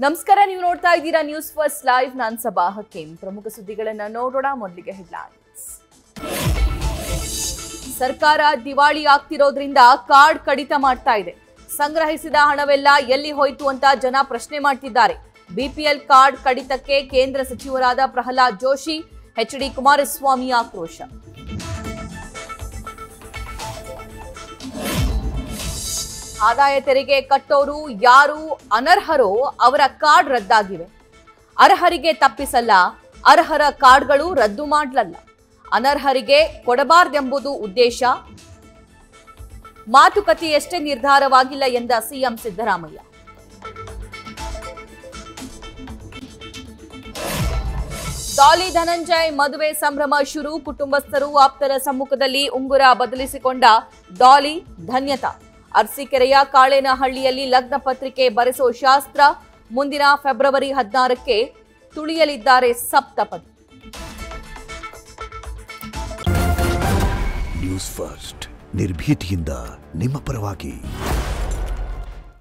ನಮಸ್ಕಾರ, ನೀವು ನೋಡ್ತಾ ಇದ್ದೀರಾ ನ್ಯೂಸ್ ಫಸ್ಟ್ ಲೈವ್. ನಾನು ಸಬಾ ಹಕೀಂ. ಪ್ರಮುಖ ಸುದ್ದಿಗಳನ್ನು ನೋಡೋಣ. ಮೊದಲಿಗೆ ಹೆಡ್ಲೈನ್ಸ್. ಸರ್ಕಾರ ದಿವಾಳಿ ಆಗ್ತಿರೋದ್ರಿಂದ ಕಾರ್ಡ್ ಕಡಿತ ಮಾಡ್ತಾ ಇದೆ. ಸಂಗ್ರಹಿಸಿದ ಹಣವೆಲ್ಲ ಎಲ್ಲಿ ಹೋಯ್ತು ಅಂತ ಜನ ಪ್ರಶ್ನೆ ಮಾಡ್ತಿದ್ದಾರೆ. ಬಿಪಿಎಲ್ ಕಾರ್ಡ್ ಕಡಿತಕ್ಕೆ ಕೇಂದ್ರ ಸಚಿವರಾದ ಪ್ರಹ್ಲಾದ್ ಜೋಶಿ, ಎಚ್.ಡಿ. ಕುಮಾರಸ್ವಾಮಿ ಆಕ್ರೋಶ. ಆದಾಯ ತೆರಿಗೆ ಕಟ್ಟೋರು ಯಾರು ಅನರ್ಹರೋ ಅವರ ಕಾರ್ಡ್ ರದ್ದಾಗಿವೆ. ಅರ್ಹರಿಗೆ ತಪ್ಪಿಸಲ್ಲ, ಅರ್ಹರ ಕಾರ್ಡ್ಗಳು ರದ್ದು ಮಾಡಲಲ್ಲ. ಅನರ್ಹರಿಗೆ ಕೊಡಬಾರ್ದೆಂಬುದು ಉದ್ದೇಶ. ಮಾತುಕತೆಯಷ್ಟೇ ನಿರ್ಧಾರವಾಗಿಲ್ಲ ಎಂದ ಸಿಎಂ ಸಿದ್ದರಾಮಯ್ಯ. ಡಾಲಿ ಧನಂಜಯ್ ಮದುವೆ ಸಂಭ್ರಮ ಶುರು. ಕುಟುಂಬಸ್ಥರು ಆಪ್ತರ ಸಮ್ಮುಖದಲ್ಲಿ ಉಂಗುರ ಬದಲಿಸಿಕೊಂಡ ಡಾಲಿ ಧನ್ಯತಾ. ಅರಸೀಕೆರೆಯ ಕಾಳೇನಹಳ್ಳಿಯಲ್ಲಿ ಲಗ್ನ ಪತ್ರಿಕೆ ಬರೆಸೋ ಶಾಸ್ತ್ರ. ಮುಂದಿನ ಫೆಬ್ರವರಿ 16ಕ್ಕೆ ತುಳಿಯಲಿದ್ದಾರೆ ಸಪ್ತಪದಿ. ನ್ಯೂಸ್ ಫಸ್ಟ್ ನಿರ್ಭೀತಿಯಿಂದ ನಿಮ್ಮ ಪರವಾಗಿ.